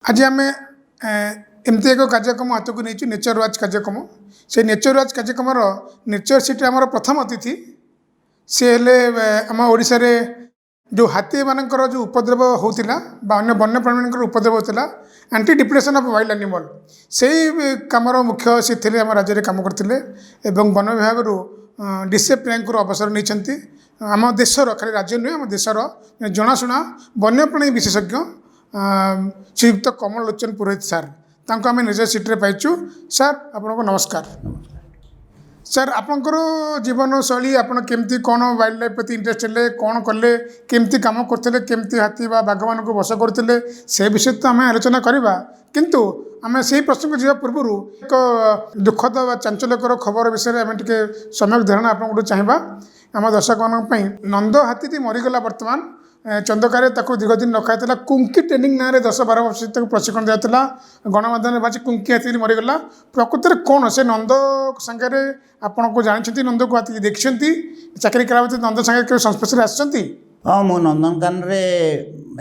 आज आम एमती एक कार्यक्रम हाथ को नहीं नेचर वाच कार्यक्रम से नेचर वाच कार्यक्रम नेचर सिटी आम प्रथम अतिथि सी हेले आम ओडिशा रे जो हाथी मानकर जो उपद्रव होता अन्य वन्य प्राणी उपद्रव होता anti depression of wild animal से कमर मुख्य से थे आम राज्य में कम करते वन विभाग डीसीएफ रैंक अवसर नहीं आम देशर खाली राज्य नुहे आम देशर जनाशुना वन्यप्राणी विशेषज्ञ श्रीयुक्त कमल लोचन पुरोहित सार तांको आम निज सीट्रे पाइचु। सार आपको नमस्कार। सर आपंकर जीवन शैली आपन केमती कौन वाइल्ड लाइफ प्रति इंटरेस्ट है कौन कले केमती काम करते केमती हाथी बा बाघ मान बस करते से विषय तो आम आलोचना करवा किंतु आम से प्रश्न को जावा पूर्व एक दुखद चांचल्यकर खबर विषय आम टे सम्यक धारणा आपको चाहिए आम दर्शक नंद हाथी मरीगला बर्तमान चंदकार दीर्घ दिन रखा कुंकी ट्रेनिंग ना 10-12 वर्ष तक प्रशिक्षण दिया गणमाध्यम बाजी कुंकी हाथी मरीगला प्रकृत में कौन से नंद सांगे आपन को जानते नंद को हाथी देखते चाकरी करा नंद सांगे संस्पर्श आसती। हाँ मु नंदनकान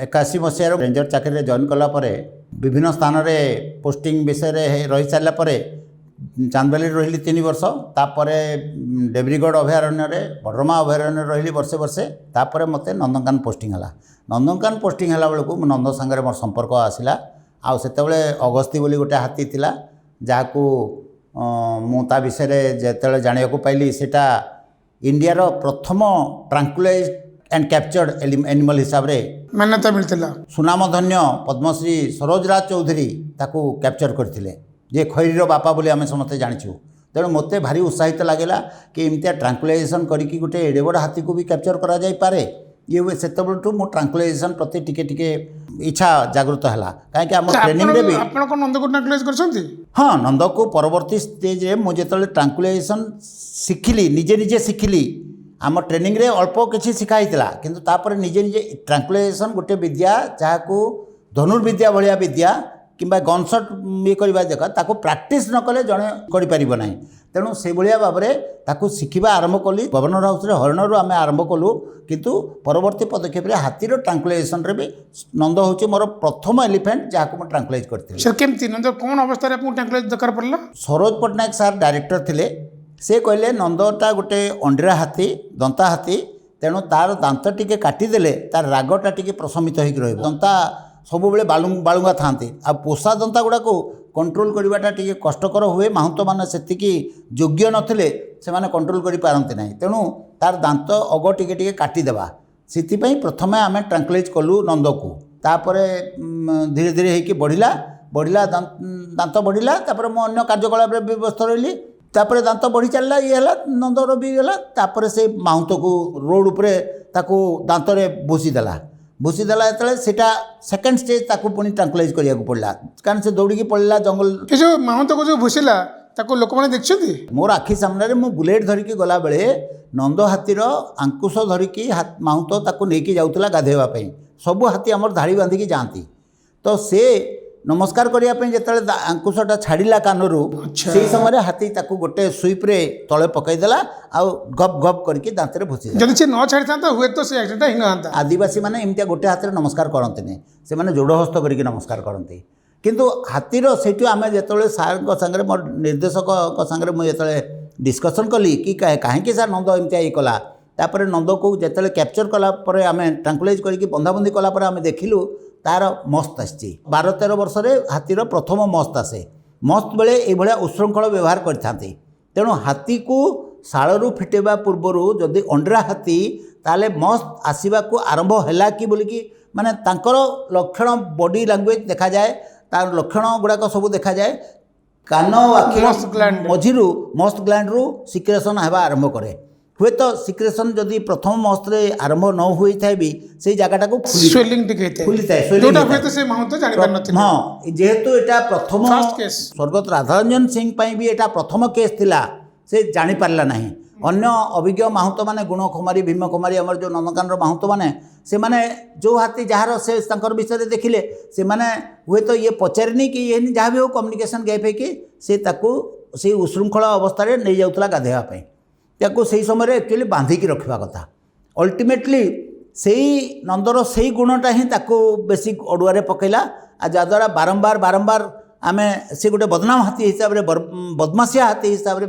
81 मसीह रेंजर चाकरी जॉइन कलापर विभिन्न स्थान में पोस्टिंग विषय रही सारापर चांदबाली रही 3 वर्ष तापर देब्रीगढ़ अभयारण्य बडरमा अभयारण्य रही वर्षे वर्षे तापर मत नंदनकान पोस्टिंग है नंदनकान पोस्टिंग है बेलू नंद सांगे मोर संपर्क आसला आते अगस्ती बोली गोटे हाथी थिला जहाँ मुता विषय जो जाना पाइली सेटा इंडिया प्रथम ट्रांकुलाइज एंड कैप्चर्ड एनिमल हिसाब रे मान्यता मिलता सुनामधन्य पद्मश्री सरोजराज चौधरी ताकू कैप्चर करथिले जे खैरीर बापा बोली आम समस्ते जाचु तेणु मत भारी उत्साहित लगेगा कि एमती ट्रांकुलाइजेसन करके गोटे एडे बड़ हाथी को भी कैप्चर करा जाई पारे ये से मो ट्रांकुलाइजेसन प्रति टिके इच्छा जागृत है कहीं आम ट्रेनिंग रे भी नंद को ट्रांकुलाइज करछंती। हाँ नंद को परवर्ती स्टेज रे मुझे ट्रांकुलाइजेसन शिखिली निजे निजे शिखिली आम ट्रेनिंग रे अल्प किसी शिखाई किंतु तापर निजे निजे ट्रांकुलाइजेसन गोटे विद्या जहाँ धनुर्विद्या भाया विद्या किंबा गनशट ये करवा जगह ताको प्रैक्टिस न कले जड़े कर ना तेणु से भाया भाव में ताको शिखा आरंभ कली गवर्नर हाउस हरिणरू आम आरंभ कलु किंतु परवर्ती पदक्षेप हाथीर ट्रांकुलाइजेसन भी नंद हूँ मोर प्रथम एलिफेंट जहाँ को ट्रांकुलाइज करती नंद कौन अवस्था ट्रांकुलाइज दरकार पड़ला। सरोज पट्टनायक सार डायरेक्टर थिले से कहले नंदटा गोटे अंडरा हाथी दंता हाथी तेणु तार दांत टिके काटिदेले तार रागटा टिके प्रशमित हो दंता सब बेले बालुंगा था आ पोषा दंता गुड़ा को कंट्रोल करवाटा टी कष्टकर हुए माहुत मैंने से योग्य नथिले से माने कंट्रोल करि पारंती नाही तेणु तार दांत अग टिके टिके काटिदेवा से प्रथमे आम ट्रांकुलाइज कलु नंद को तापर धीरे धीरे होकि बढ़िला दांत बढ़िला तापर मो अन्य कार्यकलाप व्यस्त रही तापर दांत बढ़ी चलला ये है नंदर भी गला तापर से माहुत को रोड उपरे ताकू दांत भूसीदेला जो सेकेंड स्टेज ताकू पुणी ट्रांकुलाइज करिया पड़ा कारण से दौड़ी पड़ला जंगल जो माहुत को जो भूसीला ताको लोक माने देखछथि मोर आखि सामने मु बुलेट धरिकी गला बेले नंद हाथीर आंकुश धरिकी माहुत ताकू लेकिन जाऊला गाधेवा सबू हाथी आमर धाड़ी बांधिकी जाती तो से नमस्कार करने जो आंकुशटा छाड़ा कानरू से समय हाथी ताकू गोटे स्वीप्रे तले पकईदेला आउ गप गप करके दांत भूसी जदि से न छाड़ी था हुए तो से एक्सीडेंट ही ना आदिवासी मैंने एमती गोटे हाथ में नमस्कार करते से मैंने जोड़ हस्त करके नमस्कार करते किंतु हाथीर से आम जो सार सागर मोर निर्देशक सागर मुझे डिस्कसन कली कि कहीं सार नंद एमती ये कला तापर नंद को जो कैप्चर कलापर आम ट्रांकुलाइज करके बंधाबंधी कलापर आम देखिलु तार मस्त आसी 12-13 वर्ष हाथीर प्रथम मस्त आसे मस्त बेले ये उच्छृंखल व्यवहार करते तेणु हाथी को शालू फिटेबा पूर्वर जदि अंडरा हाथी ताले मस्त आसवा को आरंभ है कि बोलिकी माने तांकर लक्षण बॉडी लैंग्वेज देखा जाए तार लक्षण गुड़ाक सब देखा जाए कान आखि मझिरू मस्त ग्लैंड रु सिक्रेशन होगा आरंभ करे हुए तो सिक्रेशन जदि प्रथम मस्त आरंभ न हुई थाए भी से जगटा को खुली थाए हाँ जेहेतु एटा प्रथम स्वर्गत राधारंजन सिंह भी एटा प्रथम केस थिला से जानी पारला नहीं अन्य अभिज्ञ माहुत माने गुण कुमारी भीम कुमारी आमर जो नंदनकान माहुत माने से माने जो हाथी जार से विषय देखिले से माने हुए तो ये पचारनी कि ये जहाँ भी हो कम्युनिकेशन गैप है कि से ताकू से उशृंखल अवस्था नहीं जाऊला गाधेवाई ताकू से समय एक्चुअली बांधिकी रखा कथा अल्टीमेटली से नंदर से गुणटा ही ताकू बेसी अड़ुआ पकईला जहाँद्वारा बारंबार बारंबार आम सी गोटे बदनाम हाथी हिसाब से बदमाशिया हाथी हिसाब से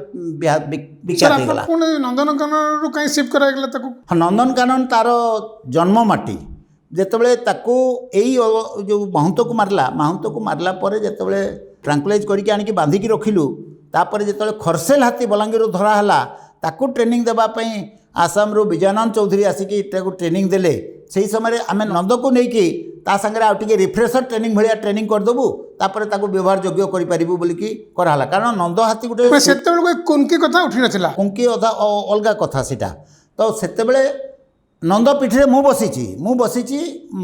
विख्यात हो गला। नंदनकानन कहीं शिफ्ट कराइला ताकू हाँ नंदनकानन तार जन्म माटी जितेबाला ताकू यही जो माहुंत को मारला पर जितेबाला ट्रांकुलाइज करके आनिकी बांधिकी रखिलु तापर जिते खरसेल हाथी बलांगीर धराला ताकू ट्रेनिंग देवाई आसाम रू विजयानंद चौधरी आसिकी ट्रेनिंग देले से समय आम नंद को लेकिन ता सागर आउ टे रिफ्रेशर ट्रेनिंग भाया ट्रेनिंग करदेबू तापर ताकू व्यवहार योग्य करूँ बोलिकी कराला कारण नंद हाथी गोटे से कुंकी कथा उठी नाथिला कुंकी अधा अलग कथा सीटा तो सेतेबेले नंद पीठी मु बसी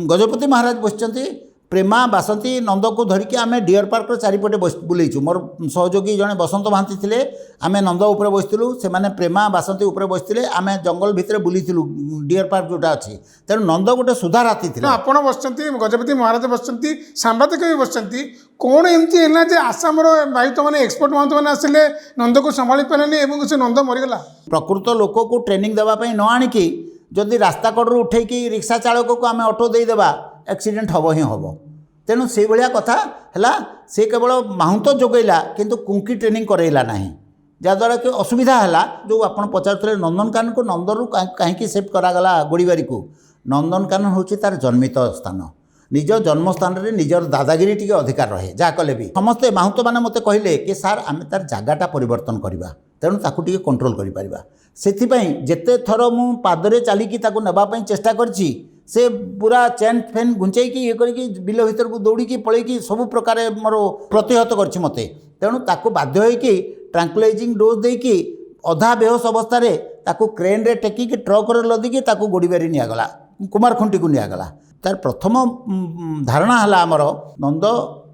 गजपति महाराज बसचंती प्रेमा बासंती नंद को धरिकी आम डियर पार्क चारिपटे बुलेचु मोर सहयोगी जड़े बसंत महांती थे आम नंद उपर बसलु से प्रेमा बासंती उपर बसते आम जंगल भितर बुलीलु डियर पार्क जोटा अच्छी तेणु नंद गोटे सुधार हाथी थे आपण बसचंती गजपति महाराज बसचंती सांबादिक भी बसचंती कौन एमती है जे आसाम बायुत मैंने एक्सपर्ट महंत मैंने आसिले नंद को संभाली पारे से नंद मरीगला प्रकृत लोक को ट्रेनिंग देवाई न आणिकी जदि रास्ता कड़ू उठेकी रिक्शा चालक को आम ऑटो देदेबा एक्सीडेंट हम ही हम तेणु से भाया कथा है से केवल माहुंत जोगैला किंतु कुंकी ट्रेनिंग करैला ना जहाँद्वारा कि असुविधा है जो आप पचारे नंदनकानन को नंदरू कहीं सेफ्ट करागला गोड़ीबारी को नंदनकानन हूँ तार जन्मित स्थान निज जन्म स्थान में निजर दादागिरी टी अधिकार रहे जहाँ कले भी समस्ते माहुंत मैंने मत कहले कि सार आम तार जगटा परिवर्तन करवा तेणु ताकू टी कंट्रोल करिपरिबा सेथिपई जेते थर मु पादरे चलिकी ताकू नेबापई चेष्टा करछि से पूरा चेन फेन घुंचेकी ये करके बिल भीतर को दौड़ीकी पलैकी सब प्रकार मोर प्रतिहत करछि मते तेणु ताकू बाध्य होइकी ट्रांकुलाइजिंग डोज देकी अधा बेहोश अवस्था ताकू क्रेन रे टेकिकी ट्रक रे लदिकी ताकू गोड़ीबारी नियागला कुमारखुंटी को नियागला तार प्रथम धारणा है आमर नंद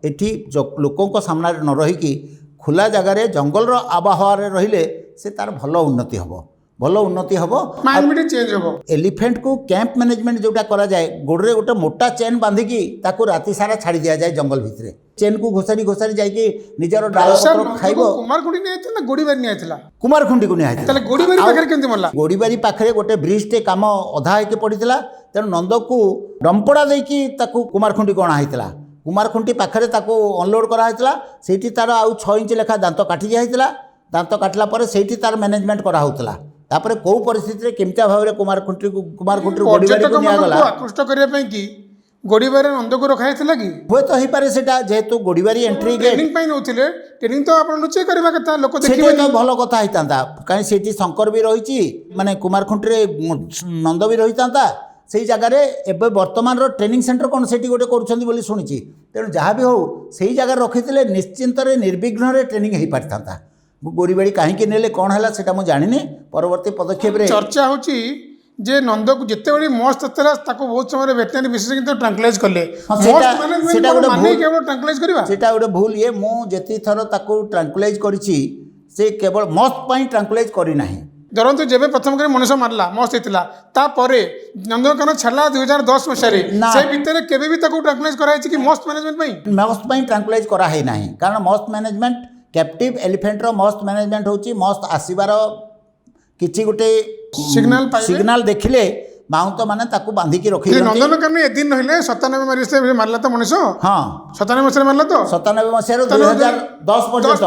एठी लोकों सामना न रहीकी खुला जगार जंगल आबहावार रहिले से तार भल उन्नति हम माइंड चेंज हो एलिफेंट को कैंप मैनेजमेंट जोटा करा जाए गोड़े गोटे मोटा चेन बांधिकी ताकू राति सारा छाड़ी दिया जाए जंगल भितर चेन को घोसारी घोसारी जाइए निजर डाल खाइब कुमारखुंडी नहीं गोड़ीबारी नहीं कुमारखुंडी को निया गोड़ीबारी पाखे गोटे ब्रिजटे काम अधा होकर पड़ा तेणु नंद को डंपड़ा देकी ताकू कुमारखुंडी को अणाई कुमारखुंटी पाखे ताकू अनलोड कराइला से तार आउ 6 इंच लेखा दांत काटी जाइला दांत काटला पर से तार मैनेजमेंट कराला तापर कौ परिस्थिति केमती भाव में कुमारखुंटी गोड़ीबारी को नियागला आकृष्ट करने की गोड़ीबारी नंद को रखाई कि हुए तो हो पारे सेटा जेहेतु गोड़ीबारी एंट्री ट्रेनिंग पाई नौथिले ट्रेनिंग तो आप लुचे करबा कथा लोक देखिबे तो भल कथा हितांता कहीं सेठी शंकर भी रही माने कुमारखुंटी रे नंद भी रहितांता से जगार एवं बर्तमान ट्रेनिंग सेंटर कौन से गोटे कर शुणी तेणु जहाँ भी हो से जगह रखी निश्चिंत निर्विघ्न ट्रेनिंग हो पारि था गोड़ीबाड़ी कहीं नेले कौन है से जानी परवर्ती पदक्षेप चर्चा होची जे नंद को जिते बड़ी मस्त था बहुत समय वेटनरी विशेषज्ञ ट्रांकुलाइज कले सेटा गोटे भूल ये मुझे थर ट्रांकुलाइज करी से केवल मस्त ट्रांकुलाइज करना धरतु जब प्रथम कर मनुष्य मारला मस्त होता तापर नंदनकानन छाड़ा 2010 मसीह से भितर केबे भी ट्रांकुलाइज कराई कि मस्त मैनेजमेंट मस्त ट्रांकुलाइज कराई ना कारण मस्त मैनेजमेंट कैप्टिव एलिफेंटर मस्त मैनेजमेंट होची मस्त आसबार किसी गोटे सिग्नाल देखिले माउंट माने ताकू बांधिकी रखी नंदनकानन ए दिन रहिले 97 मारला तो मनुष्य हाँ 97 मसीह मारला तो 97 मसीह 2010 पर्यंत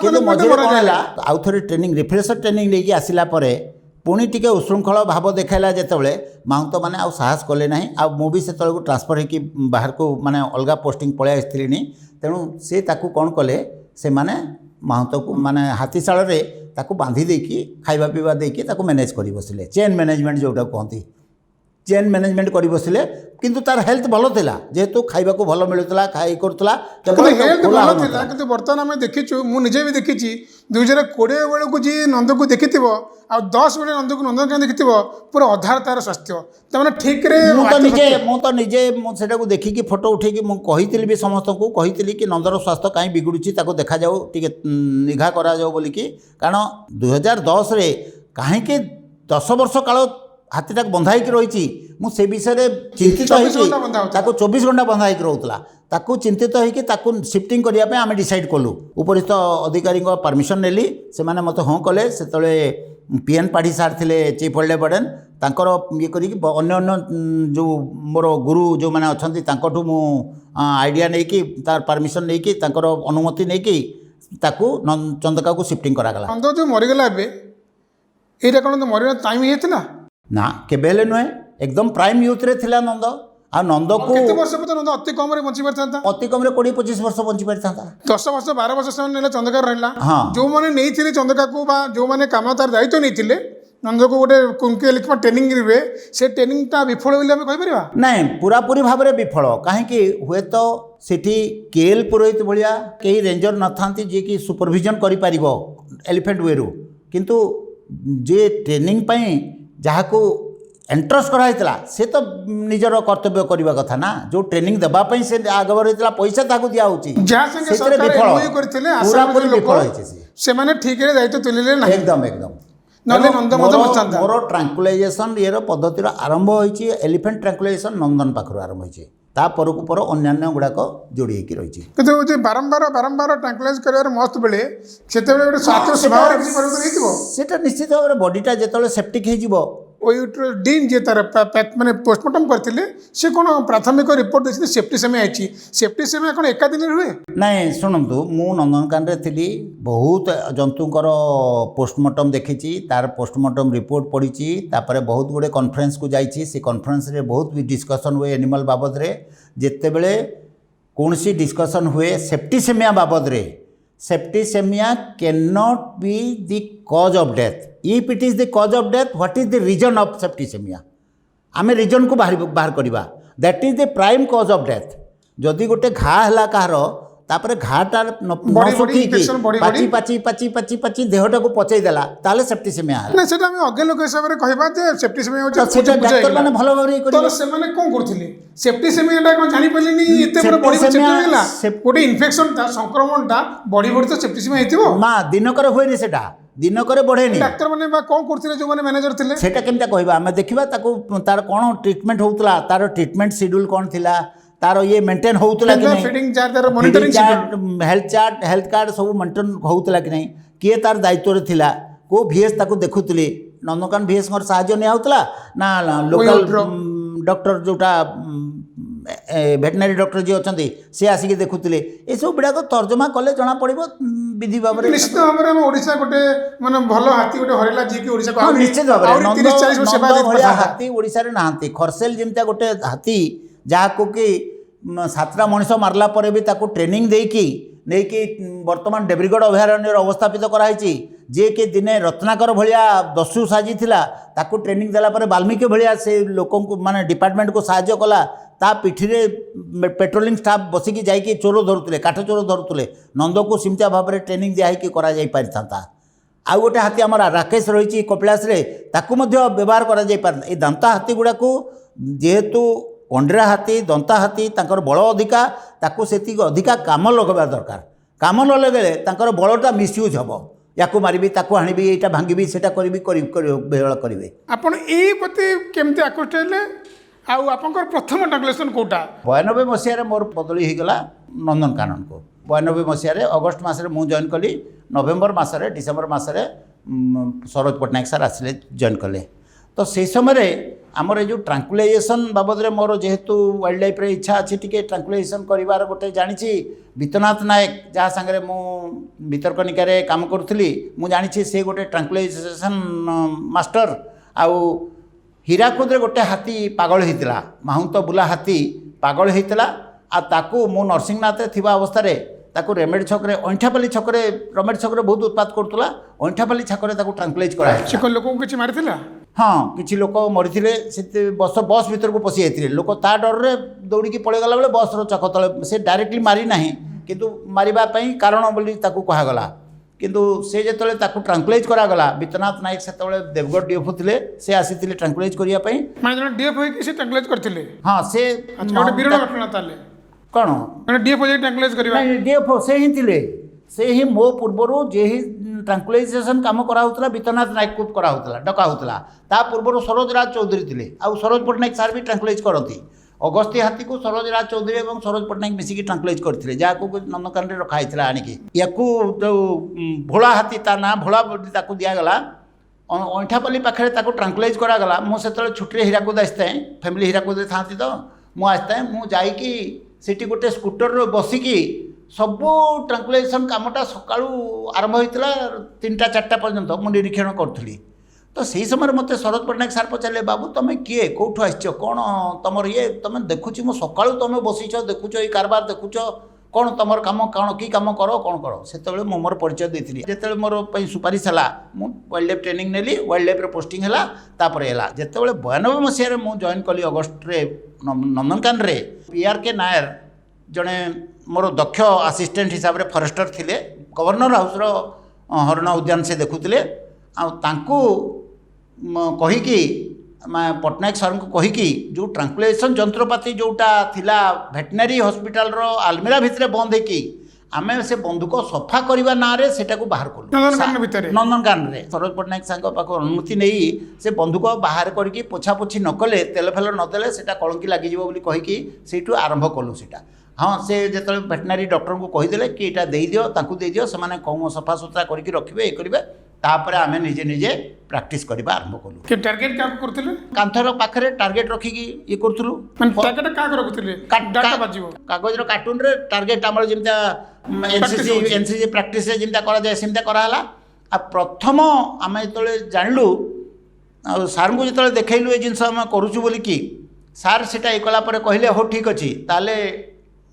किंतु मझे कौन है आउ थे ट्रेनिंग रिफ्रेशर ट्रेनिंग लेके आसिला परे पुणी टिके उशृंखल भाव देखाइला जेतेबेले माउंट माने आउ साहस कले नाही आ मु भी सेतळे को ट्रांसफर होकी बाहर को माने अलगा पोस्टिंग पळे आस्थिलिनी तेणु से ताकू कौन कले से माने माउंट को माने हाथीशाल रे ताकू बांधी देकी खाइबा पीवा देकी ताकू मैनेज करी बसिले चेन मैनेजमेंट जोटा कहती चेन मैनेजमेंट करी बसिले किंतु तार हेल्थ भलो थिला जेहेतु खाइबा को भलो मिलुतला खाई करतला हेल्थ भलो थिला किंतु वर्तमान हम देखिछु मु निजे भी देखिछि 2020 बेले को जी नंद को देखिथिबो आ 10 बेले नंद को नंदनकानन देखिथिबो पूरा आधार तार स्वास्थ्य तमने ठीक रे मु तो निजे सेटा को देखि कि फोटो उठे कि मु कहितली भी समस्त को कहितली कि नंदर स्वास्थ्य काई बिगुडुची ताको देखा जाऊ टिके निघा करा जाऊ बोली कि कारण 2010 रे काहे के 10 वर्ष काल हाथीटा बंधाई रही मुझे विषय चिंतित होता 24 घंटा बंधाई रोला ताकू चिंतित होकर शिफ्टिंग करने आम डिसाइड कलु उपरिस्थ अधिकारी परमिशन नेली से मत हाँ कले से पीएन पाढ़ी सार थे चीफ वाइल्ड लाइफ वार्डन तांकर ये करी अन्य अन्य जो मोर गुरु जो मैंने अच्छी तांकठू मु आइडिया नहीं कि तार परमिशन नहीं कि तांकर अनुमति नहीं कि ताकू चंदका को शिफ्टिंग करागला। नंद जो मरीगला एटा कौन मर टाइम ही ना केबे हेले नुहे एकदम प्राइम यूथ रे थिला नंद आ नंद को केते वर्ष पता नंद अति कम रे बंची परथांता अति कम रे 20-25 वर्ष बंची परथांता 10 वर्ष 12 वर्ष से नेला चंदका रहला हाँ जो माने नहीं थिले चंदका को बा जो माने काम तार दायित्व नहीं थिले नंद को गोटे कुंके लिखमा ट्रेनिंग रे से ट्रेनिंग ता विफल होइले हम कहि परिबा नहीं पूरा पूरी भाव में विफल कहीं हुए तो सेठी केएल पुरोहित भाया कई रेंजर न था जी कि सुपरविजन करि परिबो एलिफेंट वे रु किंतु जे ट्रेनिंग पई जहाँ को एंट्रस्ट कराइला से तो निजर कर्तव्य करवा कथा ना जो ट्रेनिंग देवाई से आगवर होता पैसा ताकू दिया से माने ठीक रे दायित्व तुलिले ना एकदम एकदम नले नंद मत बचंता मोर ट्रांकुलाइजेशन ये पद्धतिर आरंभ होइछि एलिफेंट ट्रांकुलाइजेशन नंदन पाखर आरंभ होइछि ता परकु पर अन्यान्य गुड़ाक जोड़ी होइछि रहिछि किंतु जे बारंबार बारंबार ट्रांकुलाइज करबार मस्त बेले सेते बेले गोटे स्वास्थ्य स्वभाव रे किछि परिवर्तन हेतिबो सेटा निश्चित भाव बॉडीटा जेतले सेप्टिक हेजिबो डीन जे तार मैंने पोस्टमार्टम करते से कौन प्राथमिक रिपोर्ट देखते सेफ्टी सेमी आई सेफ्टी सेमी कौन एका दिन हुए नाई शुणु मु नंदनकान थी बहुत जंतुकर पोस्टमार्टम देखी तार पोस्टमार्टम रिपोर्ट पढ़ी तापर बहुत गुड़े कॉन्फ्रेंस को जाइए से कॉन्फ्रेंस रे बहुत भी डिस्कसन हुए एनिमल बाबद रे जेते बेले कौन सी डिस्कसन हुए सेफ्टी सेमिया बाबद रे septicemia cannot be the cause of death if it is the cause of death what is the reason of septicemia आमे रीजन को बाहर करवा that is the prime cause of death जदि गोटे घा है कहार तापर घाटा न सुखी पाची पाची पाची पाची पाची देहटा को पचईदेला ताले सेप्टिसेमिया ना सेटा हम अगे लोक हिसाब रे कहबा जे सेप्टिसेमिया होचे सेटा डॉक्टर माने भलो भाबरे करियो तो से माने कोन करथिले सेप्टिसेमिया टा कोन जानि पलिनी एते बड़ बॉडी को चेकला गोटे इन्फेक्शन ता संक्रमण ता बॉडी बॉडी तो सेप्टिसेमिया हेतिबो मा दिनकर होइनी सेटा दिनकर बढ़ेनी डॉक्टर माने बा कोन करथिले जो माने मैनेजर थिले सेटा केमता कहबा हमें देखिबा ताको तार कोन ट्रीटमेंट होउतला तार ट्रीटमेंट शेड्यूल कोन थिला तार ये मेंटेन होउतला कि नहीं फीडिंग चार्ट तार मॉनिटरिंग चार्ट हेल्थ कार्ड सब मेंटेन होउतला कि नहीं किए तार दायित्व रे थिला को भीएस ताको देखुतली नंदनकान भीएस कर सहाय्य नहीं होउतला ना लोकल डॉक्टर जोटा वेटनरी डॉक्टर जी अच्छा सी आसिक देखुले ये सब गुड़ाक तर्जमा कले जना पड़ो विधि भाव में निश्चित भाव में ओडिशा गोटे माने भलो हाथी गोटे हरेला जी की ओडिशा को निश्चित भाव में 30-40 सेवा देत हाथी ओडिशा रे नाहंती खरसेल जेमता गोटे हाथी जहाँ को कि 7टा मनीष मारला परे भी ताको ट्रेनिंग देकी नहीं कि वर्तमान देब्रिगढ़ अभयारण्य अवस्थापित कराई जे कि दिने रत्नाकर भाया दस्यु साजी थिला ताको ट्रेनिंग देला परे वाल्मीकि भाया से लोकों को माने डिपार्टमेंट को सहाय्य कला ता पिठिरे पेट्रोलिंग स्टाफ बसिकी जाइए चोर धरुले काठ चोर धरुले नंद को सिमतिया भाव में ट्रेनिंग दिखाई करा जाई पारिथा आउ गोटे हाथी आम राकेश रही कपिलास ताकू व्यवहार करा जाई पार ए दंता हाथी गुड़ा को जेहेतु अंडरा हाथी दंता हाथी तांकर बल अधिका ताकू सेति अधिका काम लगवा दरकार काम न लगेले तांकर बलटा मिसयूज हम या मारिबी ताकू हाणिबी एटा भांगिबी सेटा करिबी बेहळ करिवे आपण ए प्रति केमते आकृष्ट हेले आउ आपनकर प्रथम ट्रांसलेशन कोटा 92 मसीह मोर बदली होगला नंदनकानन को 92 मसीह अगस्ट मसरे मु जॉइन कली नवेम्बर मसरे डिसेम्बर मसरे सरोज पट्टनायक सर आसिले जॉइन कले तो से समय आमर जो ट्रांकुलाइजेशन बाबद में मोर जेहेतु वाइल्ड लाइफ रे इच्छा अच्छी टी ट्रांकुलाइजेशन करार गोटे जानी विश्वनाथ नायक जहाँ सांगे मु भितरकनिकार काम करुली मु जानी से गोटे ट्रांकुलाइजेशन मास्टर आउ हीराकुद रे गोटे हाथी पागल होता माहुंत बुला हाथी पागल होता आ ताकू मु नरसिंहनाथ थिबा अवस्था रे ताकू रेमेड छकरे अंठापाली छकरे रमेड छकरे बहुत उत्पात करतला अंठापाली छकरे ताकू ट्रांकुलाइज करा से को लोक किछि मारिथिला हाँ किछि लोक मरिथिले से बस भीतर को पसी आइथिले लोक ता डर रे दौड़ी की पळे गला बेले बस रो चक तळे से डायरेक्टली मारी नाही किंतु मारिबा पई कारण बोली ताकू कहा गला किंतु से जेतले ताकू ट्रांकुलाइज करागला विश्वनाथ नायक सेतले देवगढ़ डीएफओ थिले से आसीथिले ट्रांकुलाइज करिया पई माने जण डीएफओ कि से ट्रांकुलाइज करथिले हां से गोटे बिरल घटना ताले कोन माने डीएफओ जे ट्रांकुलाइज करबा नहीं डीएफओ से ही थिले से ही मो पूर्वरु जे ही ट्रांकुलाइजेशन काम करा होतला विश्वनाथ नायक को करा होतला डका होतला ता पूर्वरु सरोज राज चौधरी थिले आ सरोज पट्टनायक सर भी ट्रांकुलाइज करथि अगस्ती हाथी को सरोज राज चौधरी और सरोज पट्टनायक मिसिकी ट्रांकुलाइज करते जहाँ नंदनकान रखाई आणिकी या जो भोला हाथी ता ना भोला ताकू दिगला ଅଇଁଠାପଲ୍ଲୀ ପାଖରେ ତାକୁ ଟ୍ରାଙ୍କୁଲାଇଜ୍ କରାଗଲା। ମୁଁ ସେତେବେଳେ ଛୁଟିରେ ହୀରାକୁଦ ଆସିଥାଏ, ଫ୍ୟାମିଲି ହୀରାକୁଦରେ ଥାଆନ୍ତି ତ ମୁଁ ଆସିଥାଏ। ମୁଁ ଯାଇକି ସେଠି ଗୋଟେ ସ୍କୁଟରରେ ବସିକି ସବୁ ଟ୍ରାଙ୍କୁଲାଇଜେସନ୍ କାମଟା ସକାଳୁ ଆରମ୍ଭ ହୋଇଥିଲା 3ଟା 4ଟା ପର୍ଯ୍ୟନ୍ତ ମୁଁ ନିରୀକ୍ଷଣ କରୁଥିଲି। ତ ସେହି ସମୟରେ ମୋତେ ଶରତ ପଟ୍ଟନାୟକ ସାର୍ ପଚାରିଲେ, ବାବୁ ତୁମେ କିଏ, କେଉଁଠୁ ଆସିଛ, କ'ଣ ତୁମର ଇଏ, ତୁମେ ଦେଖୁଛି ମୁଁ ସକାଳୁ ତୁମେ ବସିଛ, ଦେଖୁଛ ଏଇ କାରବାର ଦେଖୁଛ, କ'ଣ ତୁମର କାମ, କ'ଣ କି କାମ କର, କ'ଣ କର। ସେତେବେଳେ ମୁଁ ମୋର ପରିଚୟ ଦେଇଥିଲି। ଯେତେବେଳେ ମୋର ପାଇଁ ସୁପାରିଶ ହେଲା ମୁଁ ୱାଇଲ୍ଡ ଲାଇଫ୍ ଟ୍ରେନିଂ ନେଲି, ୱାଇଲ୍ଡ ଲାଇଫ୍ରେ ପୋଷ୍ଟିଂ ହେଲା। ତାପରେ ହେଲା ଯେତେବେଳେ 92 ମସିହାରେ ମୁଁ ଜଏନ୍ କଲି ଅଗଷ୍ଟରେ ନନ୍ଦନକାନନରେ, PRK ନାୟର ଜଣେ ମୋର ଦକ୍ଷ ଆସିଷ୍ଟାଣ୍ଟ ହିସାବରେ ଫରେଷ୍ଟର ଥିଲେ। ଗଭର୍ଣ୍ଣର ହାଉସ୍ର ହରିଣ ଉଦ୍ୟାନ ସେ ଦେଖୁଥିଲେ। ଆଉ ତାଙ୍କୁ କହିକି ପଟ୍ଟନାୟକ ସାର୍ଙ୍କୁ କହିକି ଯେଉଁ ଟ୍ରାଙ୍କୁଲାଇଜେସନ୍ ଯନ୍ତ୍ରପାତି ଯେଉଁଟା ଥିଲା ଭେଟେନାରୀ ହସ୍ପିଟାଲର ଆଲମିରା ଭିତରେ ବନ୍ଦ ହେଇକି ଆମେ ସେ ବନ୍ଧୁକ ସଫା କରିବା ନାଁରେ ସେଟାକୁ ବାହାର କଲୁ ନନ୍ଦନକାନନରେ। ସରୋଜ ପଟ୍ଟନାୟକ ସାର୍ଙ୍କ ପାଖକୁ ଅନୁମତି ନେଇ ସେ ବନ୍ଧୁକ ବାହାର କରିକି ପୋଛାପୋଛି ନ କଲେ, ତେଲ ଫେଲ ନଦେଲେ ସେଟା କଳଙ୍କି ଲାଗିଯିବ ବୋଲି କହିକି ସେଇଠୁ ଆରମ୍ଭ କଲୁ ସେଟା। ହଁ, ସେ ଯେତେବେଳେ ଭେଟେନାରୀ ଡକ୍ଟରଙ୍କୁ କହିଦେଲେ କି ଏଇଟା ଦେଇଦିଅ, ତାଙ୍କୁ ଦେଇଦିଅ, ସେମାନେ କମ୍ ସଫାସୁତରା କରିକି ରଖିବେ, ଇଏ କରିବେ। ତାପରେ ଆମେ ନିଜେ ନିଜେ ପ୍ରାକ୍ଟିସ୍ କରିବା ଆରମ୍ଭ କଲୁ। ଟାର୍ଗେଟ କାହାକୁ କରୁଥିଲେ? କାନ୍ଥର ପାଖରେ ଟାର୍ଗେଟ ରଖିକି ଇଏ କରୁଥିଲୁ। କାଗଜର କାର୍ଟୁନରେ ଟାର୍ଗେଟ ଆମର ଯେମିତି ଏନସିସି ପ୍ରାକ୍ଟିସ୍ରେ ଯେମିତି କରାଯାଏ ସେମିତି କରାହେଲା। ଆଉ ପ୍ରଥମ ଆମେ ଯେତେବେଳେ ଜାଣିଲୁ ଆଉ ସାର୍ଙ୍କୁ ଯେତେବେଳେ ଦେଖେଇଲୁ ଏ ଜିନିଷ ଆମେ କରୁଛୁ ବୋଲିକି, ସାର୍ ସେଟା ଇଏ କଲା ପରେ କହିଲେ ହଉ ଠିକ୍ ଅଛି, ତାହେଲେ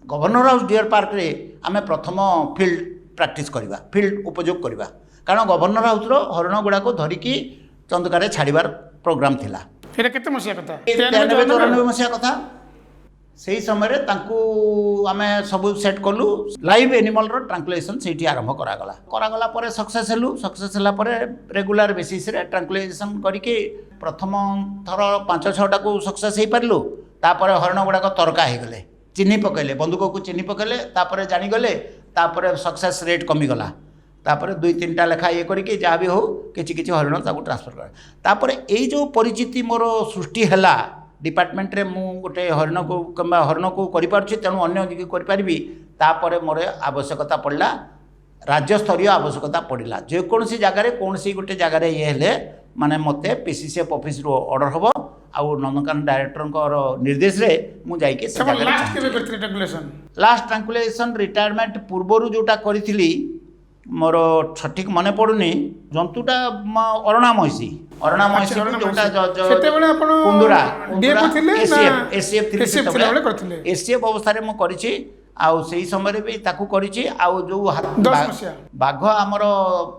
ଗଭର୍ଣ୍ଣର ହାଉସ୍ ଡିଅର୍ ପାର୍କରେ ଆମେ ପ୍ରଥମ ଫିଲ୍ଡ ପ୍ରାକ୍ଟିସ୍ କରିବା, ଫିଲ୍ଡ ଉପଯୋଗ କରିବା। କାରଣ ଗଭର୍ଣ୍ଣର ହାଉସ୍ର ହରିଣ ଗୁଡ଼ାକୁ ଧରିକି ଚନ୍ଦକାରେ ଛାଡ଼ିବାର ପ୍ରୋଗ୍ରାମ୍ ଥିଲା। ଏଇଟା କେତେ ମସିହା କଥା? 93-94 ମସିହା କଥା। ସେହି ସମୟରେ ତାଙ୍କୁ ଆମେ ସବୁ ସେଟ୍ କଲୁ। ଲାଇଭ୍ ଏନିମଲ୍ର ଟ୍ରାଙ୍କୁଲାଇଜେସନ୍ ସେଇଠି ଆରମ୍ଭ କରାଗଲା ପରେ ସକ୍ସେସ୍ ହେଲୁ। ସକ୍ସେସ୍ ହେଲା ପରେ ରେଗୁଲାର ବେସିସ୍ରେ ଟ୍ରାଙ୍କୁଲାଇଜେସନ୍ କରିକି ପ୍ରଥମ ଥର 5-6ଟାକୁ ସକ୍ସେସ୍ ହେଇପାରିଲୁ। ତାପରେ ହରିଣ ଗୁଡ଼ାକ ତରକା ହେଇଗଲେ, ଚିହ୍ନି ପକାଇଲେ, ବନ୍ଧୁକକୁ ଚିହ୍ନି ପକାଇଲେ, ତାପରେ ଜାଣିଗଲେ। ତାପରେ ସକ୍ସେସ୍ ରେଟ୍ କମିଗଲା। ତାପରେ 2-3ଟା ଲେଖା ଇଏ କରିକି ଯାହା ବି ହେଉ କିଛି କିଛି ହରିଣ ତାକୁ ଟ୍ରାନ୍ସଫର୍ କରେ। ତାପରେ ଏଇ ଯେଉଁ ପରିଚିତି ମୋର ସୃଷ୍ଟି ହେଲା ଡିପାର୍ଟମେଣ୍ଟରେ, ମୁଁ ଗୋଟେ ହରିଣକୁ କିମ୍ବା ହରିଣକୁ କରିପାରୁଛି, ତେଣୁ ଅନ୍ୟ କିଛି କରିପାରିବି। ତାପରେ ମୋର ଆବଶ୍ୟକତା ପଡ଼ିଲା, ରାଜ୍ୟସ୍ତରୀୟ ଆବଶ୍ୟକତା ପଡ଼ିଲା। ଯେକୌଣସି ଜାଗାରେ କୌଣସି ଗୋଟେ ଜାଗାରେ ଇଏ ହେଲେ ମାନେ ମୋତେ PCCF ଅଫିସରୁ ଅର୍ଡ଼ର ହେବ, ଆଉ ନନ୍ଦନକାନନ ଡାଇରେକ୍ଟରଙ୍କର ନିର୍ଦ୍ଦେଶରେ ମୁଁ ଯାଇକି ଲାଷ୍ଟ ଟ୍ରାଙ୍କୁଲାଇଜେସନ୍ ରିଟାୟାରମେଣ୍ଟ ପୂର୍ବରୁ ଯେଉଁଟା କରିଥିଲି, ମୋର ସଠିକ୍ ମନେ ପଡ଼ୁନି, ଜନ୍ତୁଟା ଅରଣା ମଇଁଷି କୁନ୍ଦୁରା SCF ଥିଲି ସେତେବେଳେ, SCF ଅବସ୍ଥାରେ ମୁଁ କରିଛି। ଆଉ ସେହି ସମୟରେ ବି ତାକୁ କରିଛି। ଆଉ ଯେଉଁ ବାଘ ଆମର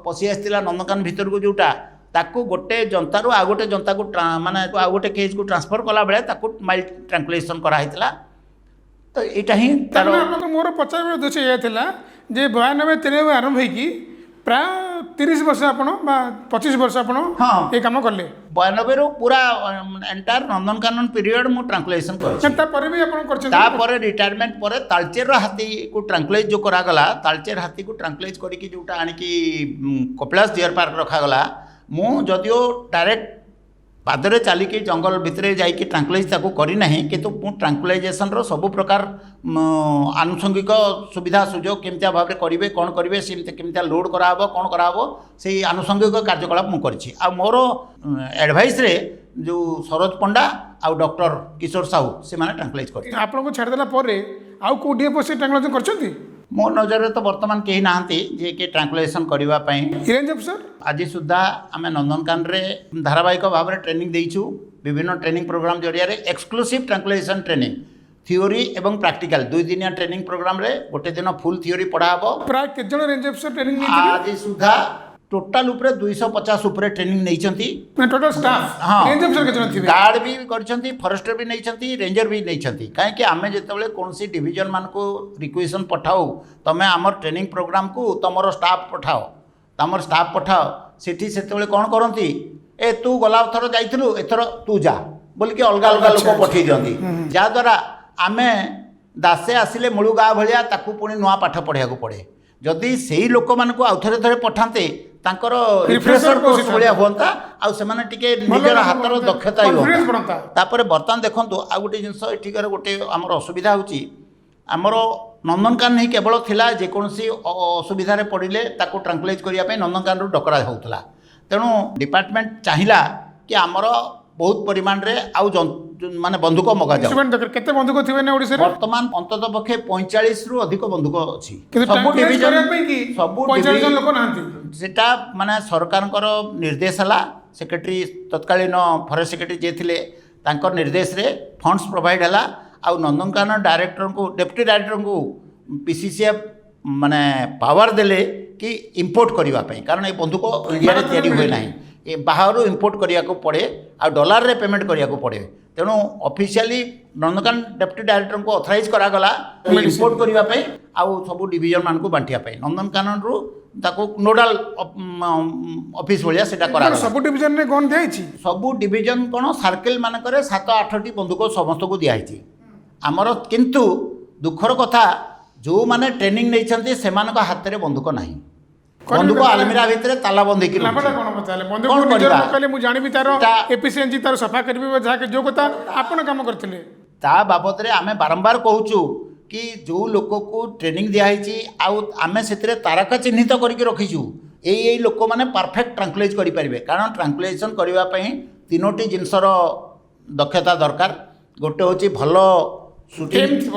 ପଶି ଆସିଥିଲା ନନ୍ଦନକାନନ ଭିତରକୁ, ଯେଉଁଟା ତାକୁ ଗୋଟେ ଜନ୍ତାରୁ ଆଉ ଗୋଟେ ଜନ୍ତାକୁ ମାନେ ଆଉ ଗୋଟେ କେଜ୍କୁ ଟ୍ରାନ୍ସଫର୍ କଲାବେଳେ ତାକୁ ମାଇଲ୍ଡ ଟ୍ରାଙ୍କୁଲାଇଜେସନ୍ କରାହେଇଥିଲା। ତ ଏଇଟା ହିଁ ତାର ମୋର ପଚାରିବାର ଉଦ୍ଦେଶ୍ୟ ଏହା ଥିଲା ଯେ 92-93 ଆରମ୍ଭ ହେଇକି ପ୍ରାୟ 30 ବର୍ଷ ଆପଣ ବା 25 ବର୍ଷ ଆପଣ ଏ କାମ କଲେ। 92ରୁ ପୁରା ଏଣ୍ଟାୟାର ନନ୍ଦନକାନନ ପିରିୟଡ଼ ମୁଁ ଟ୍ରାଙ୍କୁଲାଇଜେସନ୍ କରିଛି। ତାପରେ ବି ଆପଣ କରିଛନ୍ତି? ତାପରେ ରିଟାୟାରମେଣ୍ଟ ପରେ ତାଳଚେରର ହାତୀକୁ ଟ୍ରାଙ୍କୁଲାଇଜ୍ ଯେଉଁ କରାଗଲା, ତାଳଚେର ହାତୀକୁ ଟ୍ରାଙ୍କୁଲାଇଜ୍ କରିକି ଯେଉଁଟା ଆଣିକି କପିଳାସ ଡିଅର୍ ପାର୍କ ରଖାଗଲା, ମୁଁ ଯଦିଓ ଡାଇରେକ୍ଟ ପାଦରେ ଚାଲିକି ଜଙ୍ଗଲ ଭିତରେ ଯାଇକି ଟ୍ରାଙ୍କୁଲାଇଜ୍ ତାକୁ କରିନାହିଁ, କିନ୍ତୁ ମୁଁ ଟ୍ରାଙ୍କୁଲାଇଜେସନ୍ର ସବୁ ପ୍ରକାର ଆନୁଷଙ୍ଗିକ ସୁବିଧା ସୁଯୋଗ କେମିତିଆ ଭାବରେ କରିବେ, କ'ଣ କରିବେ, ସେମିତି କେମିତିଆ ଲୋଡ଼୍ କରାହେବ, କ'ଣ କରାହେବ, ସେଇ ଆନୁଷଙ୍ଗିକ କାର୍ଯ୍ୟକଳାପ ମୁଁ କରିଛି। ଆଉ ମୋର ଆଡ଼ଭାଇସ୍ରେ ଯେଉଁ ସରୋଜ ପଣ୍ଡା ଆଉ ଡକ୍ଟର କିଶୋର ସାହୁ ସେମାନେ ଟ୍ରାଙ୍କୁଲାଇଜ୍ କରିଥିଲେ। ଆପଣଙ୍କୁ ଛାଡ଼ିଦେଲା ପରେ ଆଉ କେଉଁ DFOC ଟ୍ରାଙ୍କୁଲାଇଜେସନ୍ କରିଛନ୍ତି? ମୋ ନଜରରେ ତ ବର୍ତ୍ତମାନ କେହି ନାହାନ୍ତି ଯିଏକି ଟ୍ରାଙ୍କୁଲାଇଜେସନ୍ କରିବା ପାଇଁ। ରେଞ୍ଜ ଅଫିସର ଆଜି ସୁଦ୍ଧା ଆମେ ନନ୍ଦନକାନନରେ ଧାରାବାହିକ ଭାବରେ ଟ୍ରେନିଂ ଦେଇଛୁ। ବିଭିନ୍ନ ଟ୍ରେନିଂ ପ୍ରୋଗ୍ରାମ ଜରିଆରେ ଏକ୍ସକ୍ଲୁସିଭ୍ ଟ୍ରାଙ୍କୁଲାଇଜେସନ୍ ଟ୍ରେନିଂ, ଥିଓରି ଏବଂ ପ୍ରାକ୍ଟିକାଲ 2 ଦିନିଆ ଟ୍ରେନିଂ ପ୍ରୋଗ୍ରାମରେ ଗୋଟେ ଦିନ ଫୁଲ୍ ଥିଓରି ପଢ଼ା ହେବ। ପ୍ରାୟ କେତେ ଜଣ ରେଞ୍ଜ ଅଫିସର ଟ୍ରେନିଂ ନେଇଛନ୍ତି ଆଜି ସୁଦ୍ଧା? ଟୋଟାଲ ଉପରେ 250 ଉପରେ ଟ୍ରେନିଂ ନେଇଛନ୍ତି। ଟୋଟାଲ ଷ୍ଟାଫ୍ ରେଞ୍ଜ ଅଫିସର କେତେ ଜଣ ଥିବେ? ଗାର୍ଡ ବି କରିଛନ୍ତି, ଫରେଷ୍ଟର ବି ନେଇଛନ୍ତି, ରେଞ୍ଜର ବି ନେଇଛନ୍ତି। କାହିଁକି ଆମେ ଯେତେବେଳେ କୌଣସି ଡିଭିଜନ ମାନଙ୍କୁ ରିକ୍ୱେସନ୍ ପଠାଉ, ତମେ ଆମର ଟ୍ରେନିଂ ପ୍ରୋଗ୍ରାମକୁ ତମର ଷ୍ଟାଫ୍ ପଠାଅ, ତମର ଷ୍ଟାଫ୍ ପଠାଅ, ସେଠି ସେତେବେଳେ କ'ଣ କରନ୍ତି, ଏ ତୁ ଗଲା ଥର ଯାଇଥିଲୁ, ଏଥର ତୁ ଯା ବୋଲିକି ଅଲଗା ଅଲଗା ଲୋକ ପଠେଇ ଦିଅନ୍ତି। ଯାହାଦ୍ୱାରା ଆମେ ଦାସେ ଆସିଲେ ମୂଳୁ ଗାଁ ଭଳିଆ ତାକୁ ପୁଣି ନୂଆ ପାଠ ପଢ଼ିବାକୁ ପଡ଼େ। ଯଦି ସେଇ ଲୋକମାନଙ୍କୁ ଆଉ ଥରେ ଥରେ ପଠାନ୍ତେ, ତାଙ୍କର ରିଫ୍ରେଶର କୋର୍ସ ଭଳିଆ ହୁଅନ୍ତା, ଆଉ ସେମାନେ ଟିକେ ନିଜର ହାତର ଦକ୍ଷତା ହୁଅନ୍ତା। ତାପରେ ବର୍ତ୍ତମାନ ଦେଖନ୍ତୁ ଆଉ ଗୋଟେ ଜିନିଷ, ଏଠିକାର ଗୋଟେ ଆମର ଅସୁବିଧା ହେଉଛି, ଆମର ନନ୍ଦନକାନନ ହିଁ କେବଳ ଥିଲା ଯେକୌଣସି ଅସୁବିଧାରେ ପଡ଼ିଲେ ତାକୁ ଟ୍ରାଙ୍କୁଲାଇଜ୍ କରିବା ପାଇଁ ନନ୍ଦନକାନନରୁ ଡକରା ହେଉଥିଲା। तेणु डिपार्टमेंट चाहिला कि आमर बहुत परिमाण रे आउ माने बंदूक मगा जाओ। इंस्ट्रूमेंट दरकार केते बंदूक थिबे ने ओडिसा रे वर्तमान अंतत पक्षे 45 रु अधिक बंदूक अछि किंतु सब डिवीजन की सब 45 जन लोक नांती सेटा माने सरकारकर निर्देश हला सेक्रेटरी तत्कालीन फॉरेस्ट सेक्रेटरी जे थिले तांकर निर्देश रे फंड्स प्रोवाइड हला आउ नंदनकानन डायरेक्टर को डेप्यूटी डायरेक्टर को पीसीसीएफ माने पावर देले कि इंपोर्ट करबा पई कारण ए बंदूक इंडिया रे तयारी हुए नाही ए बाहर इंपोर्ट करिया को पड़े आ डॉलर रे पेमेंट करिया को पड़े तेणु ऑफिशियली नंदनकानन डेप्यूटी डायरेक्टर को ऑथराइज करा गला इंपोर्ट करबा पई आउ सब डिवीजन मान को बांटिया पई नंदनकानन रु ताको नोडल ऑफिस भलिया सेटा करा गला सब डिवीजन रे गन दिया छी सब डिवीजन कोन सर्कल मान करे 7-8 टी बंदूक समस्त को दिया छी आमर किंतु दुखर कथा जो माने ट्रेनिंग नै छथि सेमानक हाथ रे बंदूक नाही बंदूक आलमीरा भितर ताला बंद की लाभटा कोन बताले बंदूक निजर कहले मु जानिबि तार एफिशिएंसी तार सफा करबि जा के जो कथा आपण काम करथिले ता बाबत रे आमे बारंबार कहूचु कि जो लोक को ट्रेनिंग दिया है आउ आमे सेतरे तारका चिन्हित करके रखीचु यही लोक मैंने परफेक्ट ट्रांकुलाइज करें कारण ट्रांकुलाइजेशन करने तीनोटी जिनसर दक्षता दरकार गोटे हूँ भल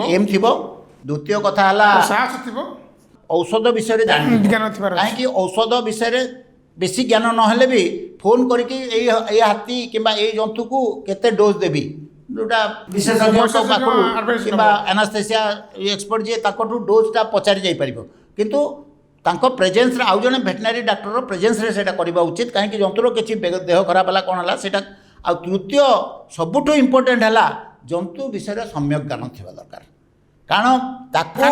एम थी द्वितीय कथा है औषध विषय कहीं औषध विषय बेसी ज्ञान ना भी फोन करके हाथी कि जंतु को केते डोज देवी जोटा विशेषज्ञ कि एनास्थेसिया एक्सपर्ट जी डोजटा पचारि जापर किंतु तांको प्रेजेंस रे आउ जने भेटनारी डॉक्टर प्रेजेंस रे सेटा करबा उचित कहीं जंतुर किसी देह खराब है कौन है सेटा आ तृतीय सबुठ इम्पोर्टेंट है जंतु विषय सम्यक ज्ञान थिबा दरकार कारण ताको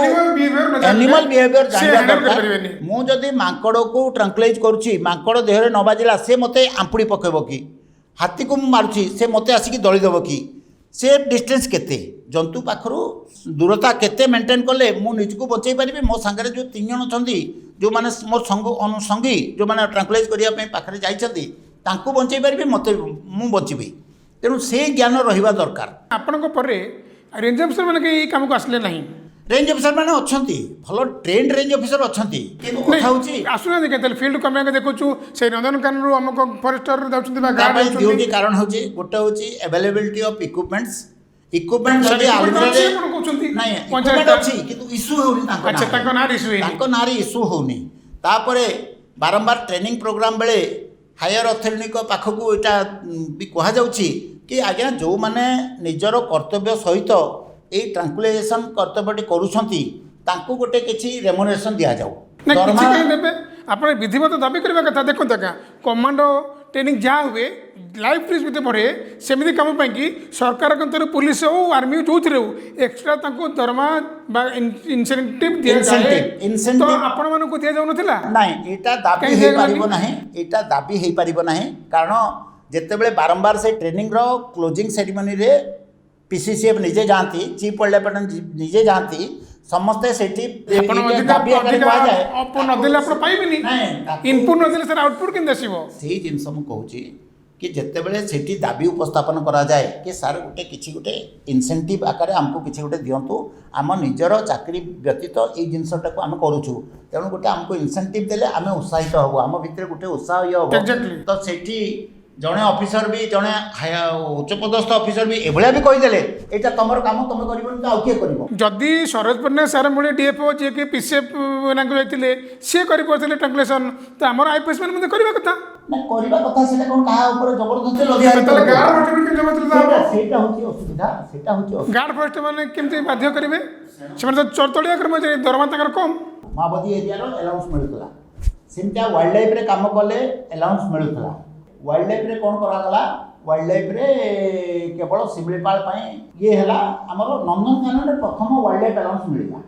एनिमल बिहेवियर जानवा दरकार मु जदि मांकड़ को ट्रांकुलाइज करूची मांकड़ देह रे न बाजिला से मते आंपुड़ी पकेबो कि हाथी को मारुची से मते आसिकी दଳି देबो कि से डिस्टेंस केते जंतु पाखरु दूरता केते मेंटेन कले मु निजको बचै परिबे मो संगे जो 3 जण छथि जो माने मोर संगी जो माने ट्रांकुलाइज करिया पे पाखरे जाई छथि तांको बचै परिबे मते मु बचिबे तेनु से ज्ञान रहिबा दरकार आपन को परे रेंज ऑफिसर माने के काम को आसले नहीं रेंज ऑफिसर माने अछंती भलो ट्रेंड रेंज ऑफिसर अछंती किंतु कथा होची आसुना केतल फील्ड कमे के देखुछु से नंदनकानन रु हमको फॉरेस्टर जाउछंती बा गार्ड जाउछंती दुटी कारण होची गोटे होची अवेलेबिलिटी ऑफ इक्विपमेंट्स जदि आलमीरा रे नाही इक्विपमेंट अछि किंतु इशू होनी तांको अच्छा तांको नार इशू होनी तांको नार इशू होनी तापरे बारंबार ट्रेनिंग प्रोग्राम बेले हायर अथॉरिटी को पाखकू एटा भी कहा जाउची कि आज्ञा जो माने निजर कर्तव्य सहित ए ट्रांकुलाइजेशन कर्तव्यटी करूछंती तांको गोटे किछि रेमुनरेशन दिया जाऊ दरमा देबे आपण विधिवत दाबी करबा कथा देखो तका कमांडो ट्रेनिंग जा हुए लाइफ पुलिस भी बढ़े सेमती कम पाई कि सरकार कंतर पुलिस हो आर्मी जो थे एक्सट्रा तांको दरमा बा इंसेंटिव दिया जाए तो आपण मानको को दिया जाउ नथिला नाही एटा दाबी हे परिबो नाही एटा दाबी हे परिबो नाही कारण जेतेबेले बारंबार से ट्रेनिंग रो क्लोजिंग सेरेमनी रे पीसीसीएफ निजे जानती चीफ वाइल्ड लेफ्टिनेंट निजे जानती समस्ते सेठी दाबी आकर कहा जाए अपन नदेले अपन पाइबेनी इनपुट नदेले सर आउटपुट किन दसिबो सेही जिंस मु कहूची कि जितेबले सेठी दाबी उपस्थापन करा जाए कि सार गोटे किछि गोटे इनसेंटिव आकार आमको किछि गोटे दियंतु आम निजर चाकरी व्यतीत ये जिनसटा को आम करूछु तेणु गोटे आमको इनसेंटिव देले आम उत्साहित हबो आम भितर गोटे उत्साह हबो तो सेठी जड़े ऑफिसर भी जड़े उच्चपदस्थ ऑफिसर भी एभलिया भी कहीदेले एटा तमर काम तुम करबन तो आउ के करबो जदि सरोज पट्टनायक सार मुळे डीएफओ जे के पीसीएफ नाको जाइतिले से करि परथिले ट्रांसलेशन तो हमर आईपीएस मान मध्ये करबा कथा ना करबा कथा सेटा कोन कहा ऊपर जबरदस्ती लगे गार्ड फॉरेस्ट के जबरदस्ती सेटा होची असुविधा सेटा होची गार्ड फॉरेस्ट माने केमती बाध्य करिवे से माने चरतोलिया कर्मचारी दरमा ताकर कम माओवादी एरिया रो अलाउंस मिलुतला सिमटा वाइल्ड लाइफ रे काम कले अलाउंस मिलुतला वाइल्ड लाइफ रे कौन करागला वाइल्ड लाइफ रे केवल शिमिलीपाल ये है आमर नंदनकानन प्रथम वाइल्ड लाइफ अलाउंस मिलला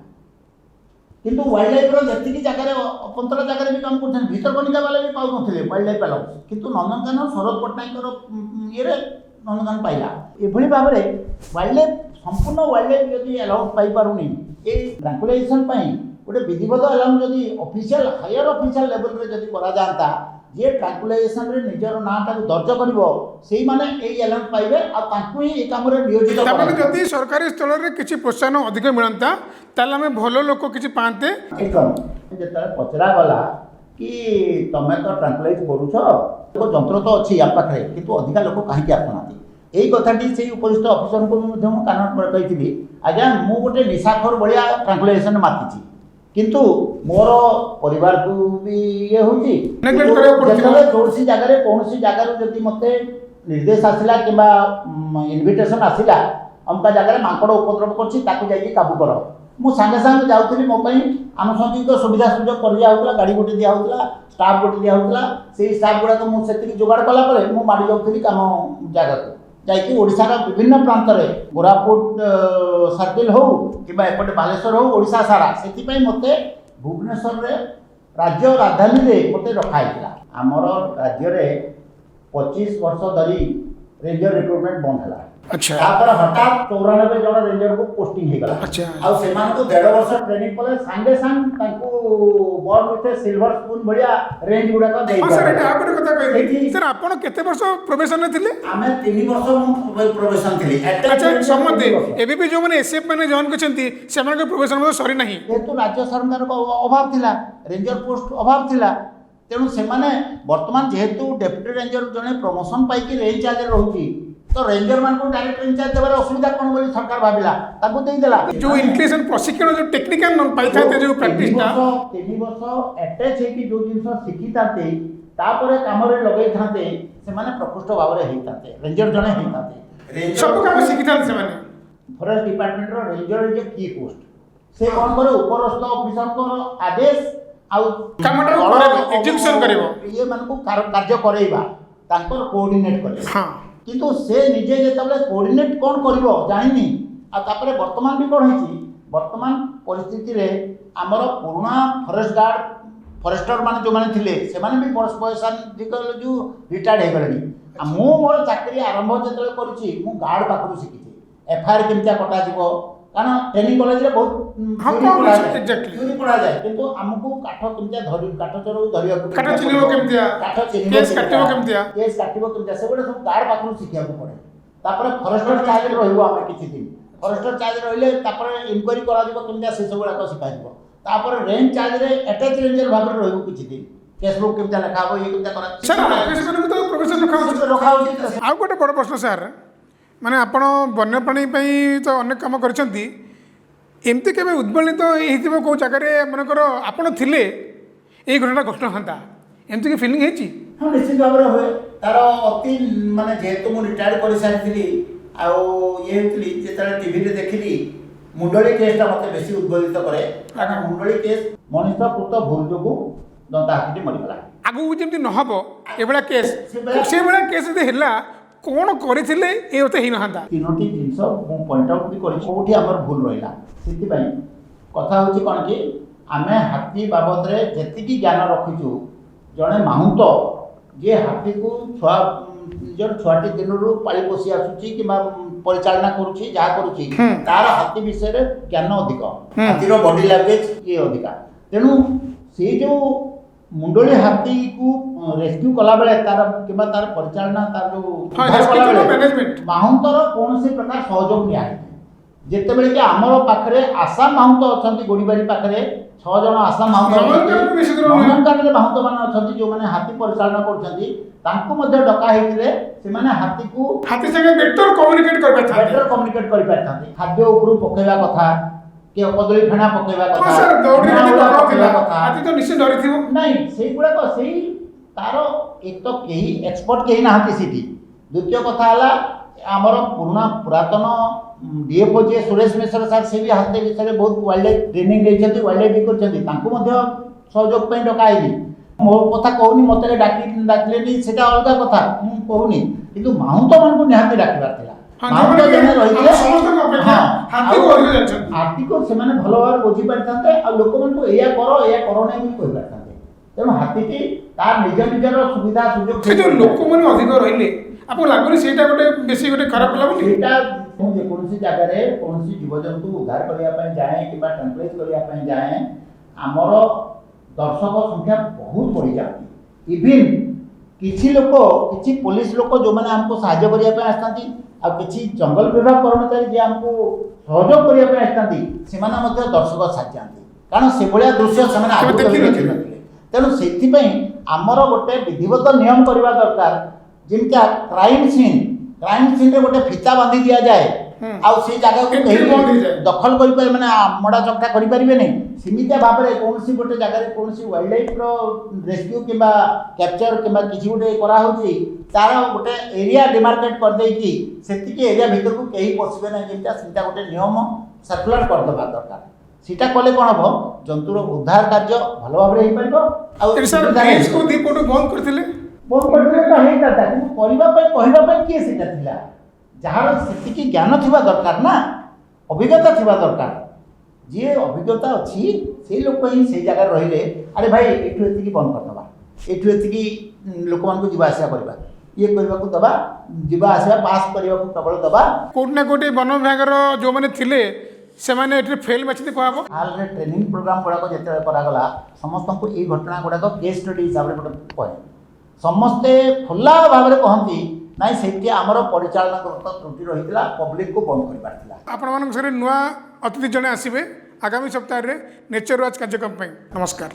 किंतु वाइल्ड लाइफ जी जगह अपंतर जगह भी काम कर भीतरकनिका वाले भी पाऊ नथिले वाइल्ड लाइफ अलाउंस किंतु नंदनकानन सरोज पट्टनायक ये नंदनकानन पाइला एभली भाव में वाइल्ड लाइफ संपूर्ण वाइल्ड लाइफ जदि अलाउंस पाई पारुनी ए ट्रांकुलाइजेशन गोटे विधिवत अलाउंस जदि ऑफिशियल हायर ऑफिशियल लेवल रे जदि करा जाता जे ट्रांकुलाइजेशन रे निजर नाटा को दर्ज करिवो सेही माने एई अलाउंस पाइबे आ ताकू ही ए काम रे नियोजित करबे तामे जदि सरकारी स्तर रे किछि प्रोत्साहन अधिक मिलंता ताले हमें भलो लोक किछि पांते एकदम जेता पचरा गला कि तुम तो ट्रांकुलाइज करुछ तो जंत्र तो अच्छी या पाखे किंतु अधिका लोक कहीं आसुना यही कथाटी से उपरिस्थ अफिसर को कान कही आज्ञा मु गोटे निशाखोर भाया ट्रांकुलाइजेशन माति किंतु मोर परिवार को भी ये होची कौन जगह कौन जगार जदि मत निर्देश आसला कि इनविटेशन आसला अमका जगह माकड़ उपद्रव कर काबू कर मु सांगे सांगे जाऊँगी मो आनुषंगिक सुविधा सुजोग कर दिया गाड़ी गोटे दिया स्टाफ गोटे दिया से स्टाफ गुड़ाक मुझे जोगाड़ कलापर मुझे माड़ी जाऊँगी कम जगह को जाकि ओडिशार विभिन्न प्रांत में कोरापुट सर्किल हो कि एपटे बालेश्वर हो ओडिशा सारा से मते भुवनेश्वर रे राज्य राजधानी में मते रखाई आमर राज्य में 25 वर्ष धरी रेंजर रिक्रुटमेंट बंद है। अच्छा हठात 94 जन रेंजर को पोस्टिंग हो गला। अच्छा आ सेमान को 1.5 वर्ष ट्रेनिंग पले संगे संग तांको बॉल विथ सिल्वर स्पून बढ़िया रेंज गुडा का देई। सर एटा आपन कथा कहली सर आपण केते वर्ष प्रोबेशन में थिले? हमें 3 वर्ष प्रोबेशन थिली। अच्छा समते एबी भी जो माने एसएफ माने जॉइन करछंती सेमान के प्रोबेशन में सरी नहीं जेतु राज्य सरकार को अभाव थिला रेंजर पोस्ट अभाव थिला तेणु से वर्तमान जेहेतु डेप्यूटी रेंजर जने प्रमोशन पाई रेंज चार्ज रोची तो रेंजर मान को डायरेक्ट रेंज चार्ज देबार असुविधा कोन बोली सरकार भाबिला ताको देई देला जो इंक्लूजन प्रशिक्षण जो टेक्निकल न पाई थाते जो प्रैक्टिस ता 3 वर्ष अटैच है कि जो जिंस शिखी ताते तापरे काम रे लगै थाते से माने प्रकृष्ट भाव रे हेई ताते रेंजर जने हेई ताते रेंजर सब काम शिखी थाते से माने फॉरेस्ट डिपार्टमेंट रो रेंजर जे की पोस्ट से कोन करे उपरस्थ ऑफिसर को आदेश एग्जीक्यूशन करिवो ये मान को कार्य करेइबा तांकर कोऑर्डिनेट करे हां किंतु से निजे जेतबले कोऑर्डिनेट कोन करिवो जानिनी आ तापरे वर्तमान भी कोन होईची वर्तमान परिस्थिति रे हमर पुराना फॉरेस्ट गार्ड फॉरेस्टर माने जो माने थिले से माने भी पैसा दिकल जो रिटायर्ड हे गलेनी आ मो मोर चाकरी आरंभ जेतले करछि मु गार्ड पाखु शिखिछि एफआईआर केमता कटा जीवो कारण ट्रेनिंग कॉलेज रे बहुत थ्योरी पढ़ा जाए किंतु हमको काठ केमता धरि काठ चरो धरिया काठ चिनिबो केमतिया काठ चिनिबो केस काटिबो केमतिया से गोटे सब गार्ड पाखु शिखिया को पड़े तापर फॉरेस्टर चार्ज रहइबो हम किछि दिन फॉरेस्टर चार्ज रहिले तापर इंक्वायरी करा जीवो केमतिया से सब गुडा को शिखा जीवो तापर रेंज चार्ज रे अटैच रेंजर भाबरे रहइबो किछि दिन केस बुक केमता लिखा हो ये केमता करा सर ऑफिसर को तो प्रोफेसर रखा हो आ गोटे बड़ प्रश्न सर माने आपण वन्यप्राणी तो अनेक काम करछंती एमती केबे उद्बलित हेतिबो को जगह रे मनकर आपण थिले ए घटना घटना हंता एमती के फीलिंग हेची? हां निश्चित भाव रे होय तार अति माने जेतु मु रिटायर कर सारिथिली आ ये हेतली जेतले टीवी रे देखिली मुंडली केसटा मते बेसी उद्बलित करे कारण मुंडली केस मनुष्य पुत भूल जोगु दंता हाथी मरि गला आगु जेमती न हबो एबेला केस से बेला केस दे हिला कौन करथिले ए होते ही नहांता तीनोटी जिंस मु पॉइंट आउट भी करि कोठी हमर भूल रहिला सेति पई कथा होची कोन कि आमे हाथी बाबद रे जेति की ज्ञान रखिजु जने माहुंत जे हाथी को छुआ जर छुआटी दिनरु पाली पोसी आसुची कि परिचालना करूची जा करूची तार हाथी विषय रे ज्ञान अधिक हाथी रो बॉडी लैंग्वेज ये अधिका तेनु से जो मुंडली हाथी को रेस्क्यू कला बेले तार किबा तार परिचालना तार जो मैनेजमेंट माहुंतर कौन से प्रकार सहयोग निया जेते बेले कि हमर पाखरे आसाम माहुंत अछंती गोडीबारी पाखरे 6 जण आसाम माहुंत नंदनकानन रे माहुंत माने अछंती जो माने हाथी परिचालना करछंती तांको मध्ये डका हेतिले से माने हाथी को हाथी संगे बेटर कम्युनिकेट कर पाथांती खाद्य उपरु पकेला कथा के कदली फेणा पकेवा कथा सर दौड़ी कथा हाथी तो निश्चित डरी थिबो नहीं सेई गुडा को सेई तारो एक तो केही एक्सपर्ट केही नाहती सिटी द्वितीय कथा हला हमर पुरातन डीएफओ जे सुरेश मिश्र सर से भी हाथी विषय बहुत वाइल्ड लाइफ ट्रेनिंग देछथि वाइल्ड लाइफ भी करछथि तांको मध्ये सहयोग पई डकाइली मो कथा कहूनी मते डाकिलेनी सेटा अलगा कथा मु कहूनी किंतु माहुंत मान को निहाती डाकिबार थिला माहुंत जने रहिले समस्त अपेक्षा हाथी को अधिक जान्छन हाथी को से माने भलो भाव बुझी पारथांते आ लोक मन को एया करो नै भी कहि पारथांते तेणु हाथी की तार निज निजर सुविधा सुयोग से जो लोक मन अधिक रहिले आपको लागुनी सेटा गोटे बेसी गोटे खराब लागो सेटा जे कोनसी जगह रे कोनसी जीवजंतु उद्धार करिया पय जाए किबा ट्रांसलेट करिया पय जाए हमर दर्शक संख्या बहुत बढ़ी जाती इवन किछि लोक किछि पुलिस लोक जो माने हमको सहायता करिया पय आस्तांती आ किछि जंगल विभाग कर्मचारी जे हमको सहयोग करिया पय आस्तांती से माने मध्ये दर्शक साथ जांती कारण से भलिया दृश्य से माने आगु देखि नथिले तेणु से आमर गोटे विधिवत नियम करवा दरकार जमिका क्राइम सीन रे गोटे फिता बांधी दि जाए आउ से जगह को कहीं दखल कर माने मड़ा चकटा करि परिबे नै सीमित भाव में कौन सी गोटे जगह कौन सी वाइल्ड लाइफ रो रेस्क्यू किंबा कैप्चर किंबा किसी गोटे करा होची तार गोटे एरिया डिमार्केट कर दे कि सेतिके एरिया भीतर को कहीं पसिबे नै जेटा सेटा गोटे नियम सर्कुलर कर दबा दरकार सीटा कले कोन हो जंतुर उद्धार कार्य भलो भाव रे हे परबो आ सर ब्रिज को दीपटू बंद करथिले तो हे करता कि परिबा पे कहबा पे के सेटा थिला जहार सेतिके ज्ञान थिबा दरकार ना अभिज्ञता थिबा दरकार जी अभिज्ञता अच्छी से लोक ही से जगह रहिले अरे भाई एठु एतिकी बंद कर दबा एठु एतिकी लोक मान को जीवा आशा करबा ये करबा को दबा जीवा आशा पास करबा को केवल दबा कोट ना कोटी वन विभाग रो जो माने थिले से माने एठी फेल मछती कहबो हाल रे ट्रेनिंग प्रोग्राम गुडा को जेते करा गला समस्त को ई घटना गुडा को केस स्टडी हिसाब रे कहे समस्ते खुला भाव में कहती नाई से आमर परिचालनागत त्रुटि रही पब्लिक को बंद कर आपण मानक सर नुआ अतिथि जने आसीबे आगामी सप्ताह रे नेचर वाच कार्यक्रम नमस्कार।